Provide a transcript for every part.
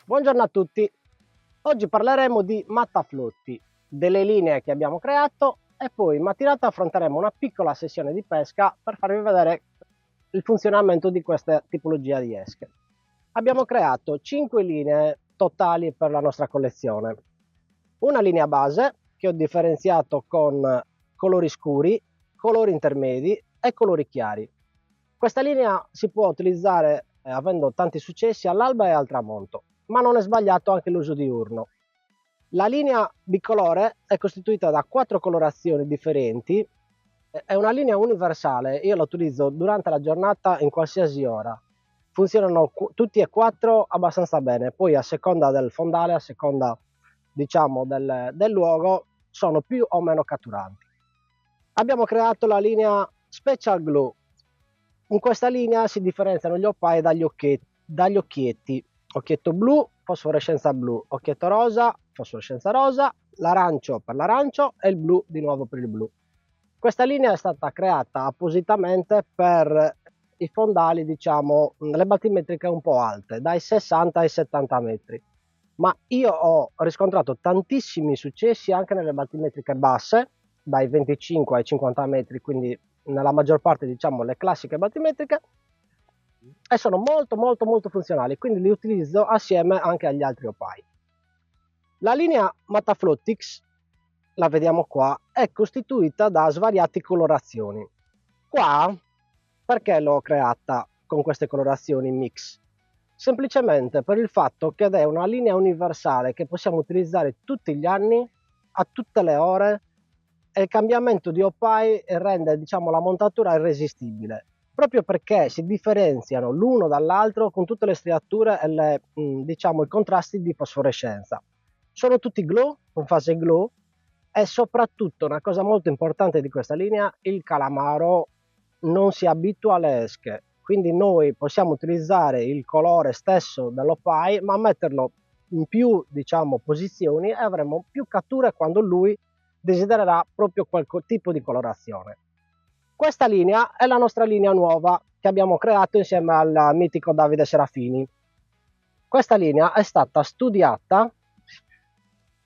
Buongiorno a tutti, oggi parleremo di mattaflotti, delle linee che abbiamo creato e poi in mattinata affronteremo una piccola sessione di pesca per farvi vedere il funzionamento di questa tipologia di esche. Abbiamo creato 5 linee totali per la nostra collezione. Una linea base che ho differenziato con colori scuri, colori intermedi e colori chiari. Questa linea si può utilizzare avendo tanti successi all'alba e al tramonto, ma non è sbagliato anche l'uso diurno. La linea bicolore è costituita da 4 colorazioni differenti, è una linea universale, io la utilizzo durante la giornata in qualsiasi ora. Funzionano tutti e 4 abbastanza bene, poi a seconda del fondale, a seconda diciamo del luogo, sono più o meno catturanti. Abbiamo creato la linea Special Glue. In questa linea si differenziano gli oppai dagli occhietti. Occhietto blu, fosforescenza blu, occhietto rosa, fosforescenza rosa, l'arancio per l'arancio e il blu di nuovo per il blu. Questa linea è stata creata appositamente per i fondali, diciamo, le battimetriche un po' alte, dai 60 ai 70 metri. Ma io ho riscontrato tantissimi successi anche nelle battimetriche basse, dai 25 ai 50 metri, quindi nella maggior parte diciamo le classiche battimetriche, e sono molto funzionali, quindi li utilizzo assieme anche agli altri opai. La linea Mattaflottix, la vediamo qua, è costituita da svariate colorazioni. Qua perché l'ho creata con queste colorazioni mix? Semplicemente per il fatto che è una linea universale che possiamo utilizzare tutti gli anni, a tutte le ore, e il cambiamento di opai rende diciamo la montatura irresistibile, proprio perché si differenziano l'uno dall'altro con tutte le striature e diciamo i contrasti di fosforescenza. Sono tutti glue, con fase glue, e soprattutto una cosa molto importante di questa linea, il calamaro non si abitua alle esche, quindi noi possiamo utilizzare il colore stesso dell'opai ma metterlo in più diciamo posizioni e avremo più catture quando lui desidererà proprio quel tipo di colorazione. Questa linea è la nostra linea nuova che abbiamo creato insieme al mitico Davide Serafini. Questa linea è stata studiata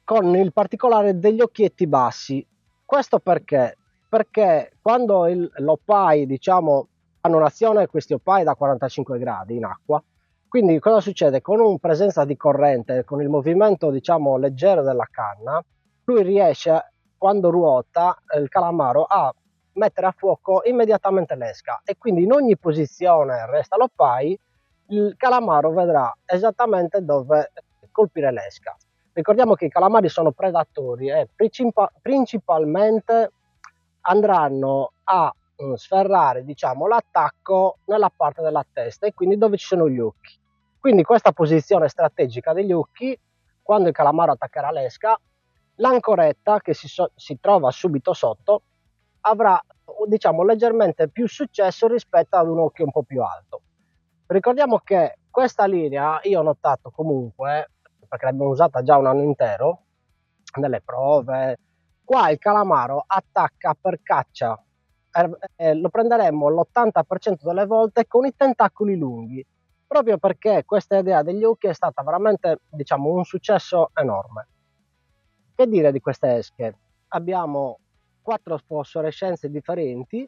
con il particolare degli occhietti bassi. Questo perché? Perché quando l'opai, diciamo, hanno un'azione questi opai da 45 gradi in acqua, quindi cosa succede? Con una presenza di corrente, con il movimento, diciamo, leggero della canna, lui riesce, quando ruota, il calamaro, a mettere a fuoco immediatamente l'esca e quindi in ogni posizione resta l'opai, il calamaro vedrà esattamente dove colpire l'esca. Ricordiamo che i calamari sono predatori e principalmente andranno a sferrare diciamo, l'attacco nella parte della testa e quindi dove ci sono gli occhi. Quindi questa posizione strategica degli occhi, quando il calamaro attaccherà l'esca, l'ancoretta che si trova subito sotto avrà diciamo, leggermente più successo rispetto ad un occhio un po' più alto. Ricordiamo che questa linea io ho notato comunque, perché l'abbiamo usata già un anno intero, nelle prove, qua il calamaro attacca per caccia, lo prenderemmo l'80% delle volte con i tentacoli lunghi, proprio perché questa idea degli occhi è stata veramente, diciamo, un successo enorme. Che dire di queste esche? Abbiamo 4 fosforescenze differenti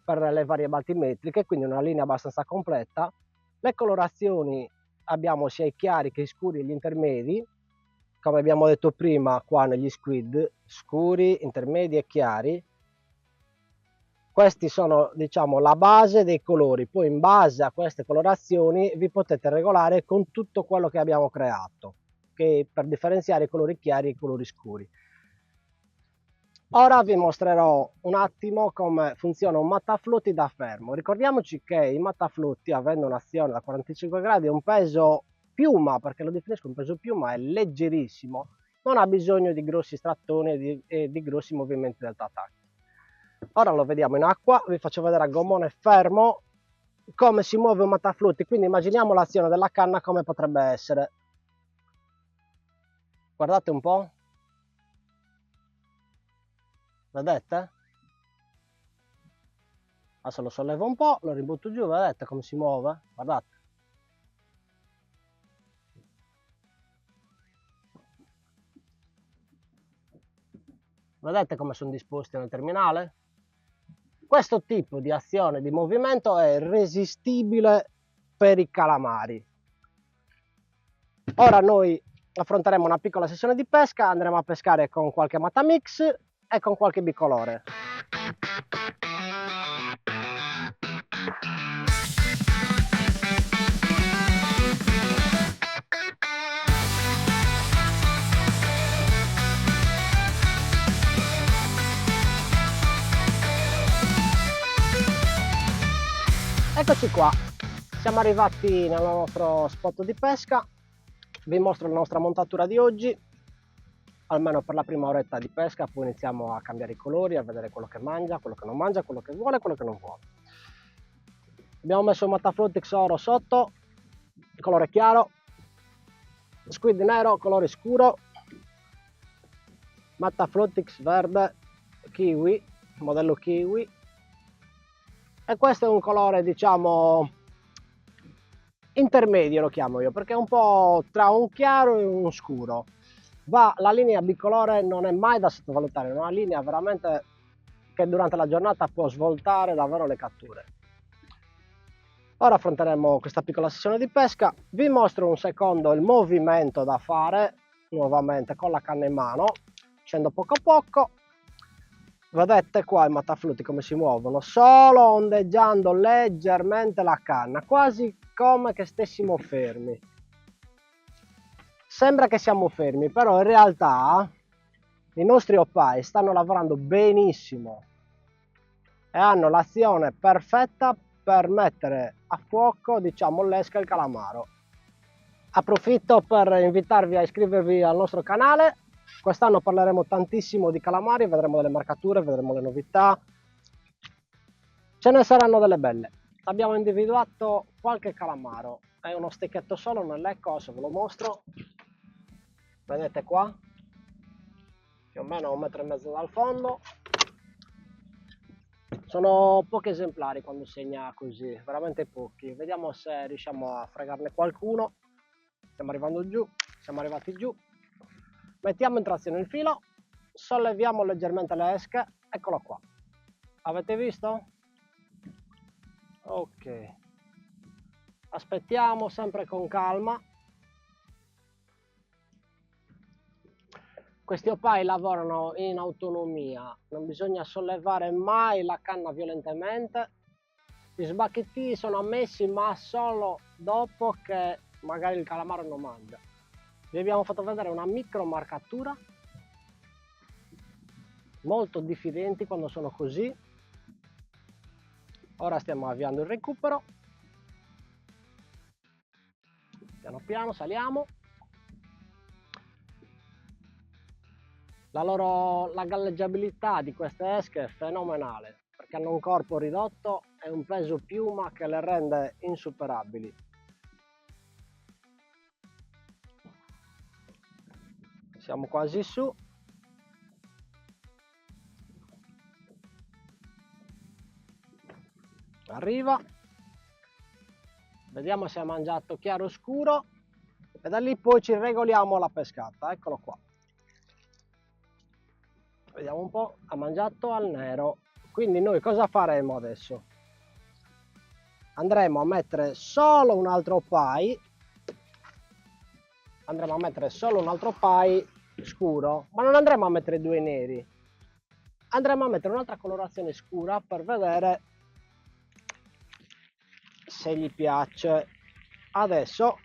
per le varie battimetriche, quindi una linea abbastanza completa. Le colorazioni abbiamo sia i chiari che i scuri e gli intermedi, come abbiamo detto prima qua negli squid, scuri, intermedi e chiari. Questi sono diciamo la base dei colori, poi in base a queste colorazioni vi potete regolare con tutto quello che abbiamo creato, che per differenziare i colori chiari e i colori scuri. Ora vi mostrerò un attimo come funziona un mattaflutti da fermo. Ricordiamoci che i mattaflutti, avendo un'azione da 45 gradi, un peso piuma, perché lo definisco un peso piuma, è leggerissimo, non ha bisogno di grossi strattoni e di grossi movimenti del tatacchi. Ora lo vediamo in acqua, vi faccio vedere a gommone fermo come si muove un mattaflutti, quindi immaginiamo l'azione della canna come potrebbe essere. Guardate un po'. Vedete? Adesso lo sollevo un po', lo ributto giù, vedete come si muove? Guardate. Vedete come sono disposti nel terminale? Questo tipo di azione di movimento è irresistibile per i calamari. Ora noi affronteremo una piccola sessione di pesca, andremo a pescare con qualche Matamix e con qualche bicolore. Eccoci qua, siamo arrivati nel nostro spot di pesca. Vi mostro la nostra montatura di oggi, almeno per la prima oretta di pesca, poi iniziamo a cambiare i colori, a vedere quello che mangia, quello che non mangia, quello che vuole e quello che non vuole. Abbiamo messo il Mataflutix oro sotto, colore chiaro, squid nero, colore scuro, Mataflutix verde, kiwi, modello kiwi, e questo è un colore, diciamo, intermedio lo chiamo io, perché è un po' tra un chiaro e un scuro. La linea bicolore non è mai da sottovalutare, è una linea veramente che durante la giornata può svoltare davvero le catture. Ora affronteremo questa piccola sessione di pesca, vi mostro un secondo il movimento da fare, nuovamente con la canna in mano, scendo poco a poco. Vedete qua i Mataflutti come si muovono, solo ondeggiando leggermente la canna, quasi come che stessimo fermi. Sembra che siamo fermi, però in realtà i nostri opai stanno lavorando benissimo e hanno l'azione perfetta per mettere a fuoco, diciamo, l'esca e il calamaro. Approfitto per invitarvi a iscrivervi al nostro canale. Quest'anno parleremo tantissimo di calamari, vedremo delle marcature, vedremo le novità. Ce ne saranno delle belle. Abbiamo individuato qualche calamaro, è uno stecchetto solo nell'ecco, adesso ve lo mostro. Vedete qua? Più o meno 1,5 metri dal fondo. Sono pochi esemplari quando segna così, veramente pochi. Vediamo se riusciamo a fregarne qualcuno. Stiamo arrivando giù, siamo arrivati giù. Mettiamo in trazione il filo, solleviamo leggermente le esche, eccolo qua. Avete visto? Ok. Aspettiamo sempre con calma. Questi opai lavorano in autonomia, non bisogna sollevare mai la canna violentemente. Gli sbacchettini sono ammessi ma solo dopo che magari il calamaro non mangia. Vi abbiamo fatto vedere una micro marcatura, molto diffidenti quando sono così. Ora stiamo avviando il recupero, piano piano saliamo. La galleggiabilità di queste esche è fenomenale, perché hanno un corpo ridotto e un peso piuma che le rende insuperabili. Siamo quasi su. Arriva. Vediamo se ha mangiato chiaro scuro e da lì poi ci regoliamo la pescata. Eccolo qua. Vediamo un po', ha mangiato al nero. Quindi noi cosa faremo adesso? Andremo a mettere solo un altro pai. Andremo a mettere solo un altro pai scuro, ma non andremo a mettere due neri. Andremo a mettere un'altra colorazione scura per vedere se gli piace. Adesso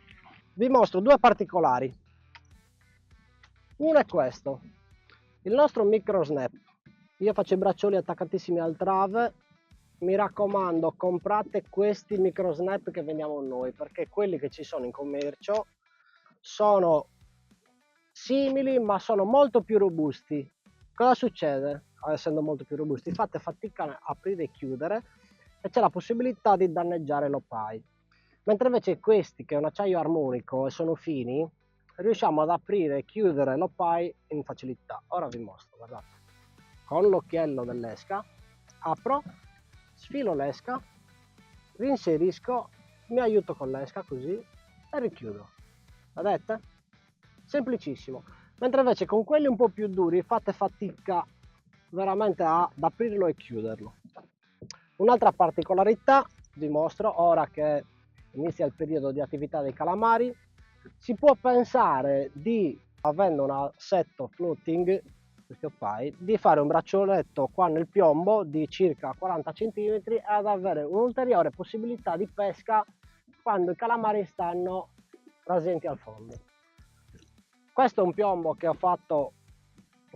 vi mostro due particolari. Uno è questo, il nostro micro snap. Io faccio i braccioli attaccatissimi al trave. Mi raccomando, comprate questi micro snap che vendiamo noi, perché quelli che ci sono in commercio sono simili ma sono molto più robusti. Cosa succede? Essendo molto più robusti, fate fatica a aprire e chiudere e c'è la possibilità di danneggiare l'opai. Mentre invece questi, che è un acciaio armonico e sono fini, riusciamo ad aprire e chiudere l'opai in facilità. Ora vi mostro, guardate. Con l'occhiello dell'esca apro, sfilo l'esca, rinserisco, mi aiuto con l'esca così e richiudo. Vedete? Semplicissimo. Mentre invece con quelli un po' più duri fate fatica veramente ad aprirlo e chiuderlo. Un'altra particolarità, vi mostro ora che inizia il periodo di attività dei calamari, si può pensare di, avendo un assetto floating, di fare un braccioletto qua nel piombo di circa 40 cm ad avere un'ulteriore possibilità di pesca quando i calamari stanno presenti al fondo. Questo è un piombo che ho fatto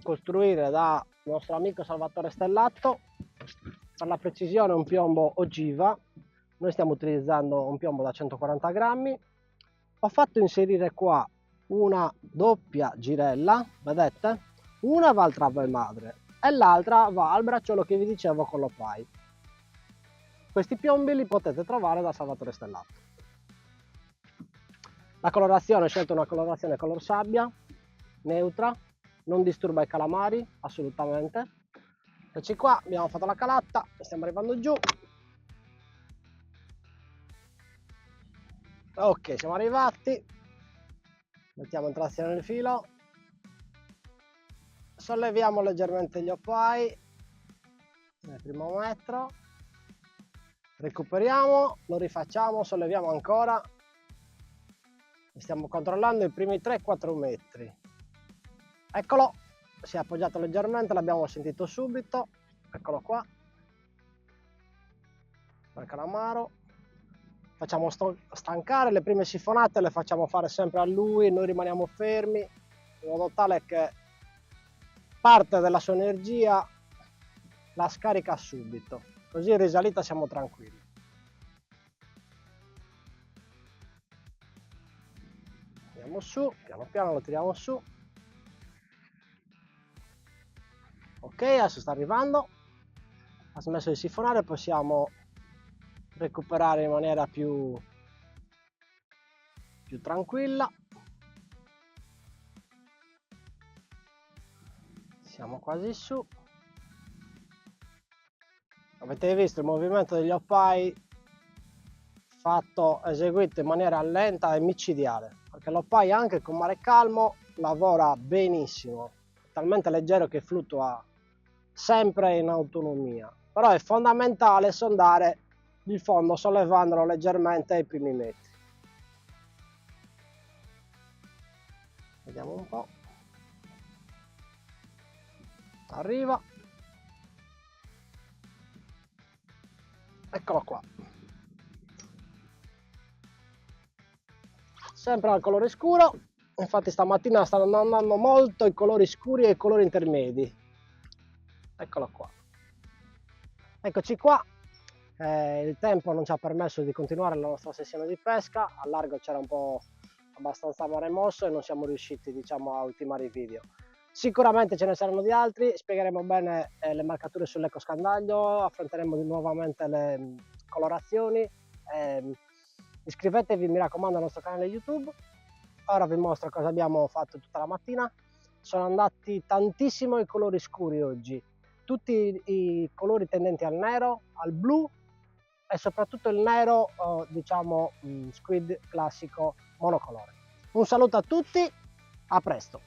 costruire da nostro amico Salvatore Stellato, per la precisione un piombo ogiva. Noi stiamo utilizzando un piombo da 140 grammi. Ho fatto inserire qua una doppia girella, vedete? Una va al trave madre e l'altra va al bracciolo che vi dicevo con l'Opai. Questi piombi li potete trovare da Salvatore Stellato. La colorazione, ho scelto una colorazione color sabbia, neutra, non disturba i calamari assolutamente. Eccoci qua, abbiamo fatto la calatta, stiamo arrivando giù. Ok, siamo arrivati, mettiamo in trazione il filo, solleviamo leggermente gli Opai nel primo metro, recuperiamo, lo rifacciamo, solleviamo ancora. Stiamo controllando i primi 3-4 metri. Eccolo, si è appoggiato leggermente, l'abbiamo sentito subito. Eccolo qua, il calamaro. Facciamo stancare, le prime sifonate le facciamo fare sempre a lui, noi rimaniamo fermi in modo tale che parte della sua energia la scarica subito, così in risalita siamo tranquilli. Andiamo su, piano piano lo tiriamo su. Ok, adesso sta arrivando, ha smesso di sifonare, possiamo recuperare in maniera più tranquilla. Siamo quasi su. Avete visto il movimento degli Opai eseguito in maniera lenta e micidiale, perché l'Opai anche con mare calmo lavora benissimo, talmente leggero che fluttua sempre in autonomia, però è fondamentale sondare il fondo sollevandolo leggermente ai primi metri. Vediamo un po', arriva, eccolo qua, sempre al colore scuro. Infatti stamattina stanno andando molto i colori scuri e i colori intermedi. Eccolo qua, eccoci qua. Il tempo non ci ha permesso di continuare la nostra sessione di pesca, al largo c'era un po' abbastanza mare mosso e non siamo riusciti, diciamo, a ultimare i video. Sicuramente ce ne saranno di altri, spiegheremo bene le marcature sull'eco scandaglio, affronteremo nuovamente le colorazioni. Iscrivetevi, mi raccomando, al nostro canale YouTube. Ora vi mostro cosa abbiamo fatto tutta la mattina. Sono andati tantissimo i colori scuri oggi, tutti i colori tendenti al nero, al blu e soprattutto il nero, diciamo, squid classico monocolore. Un saluto a tutti, a presto!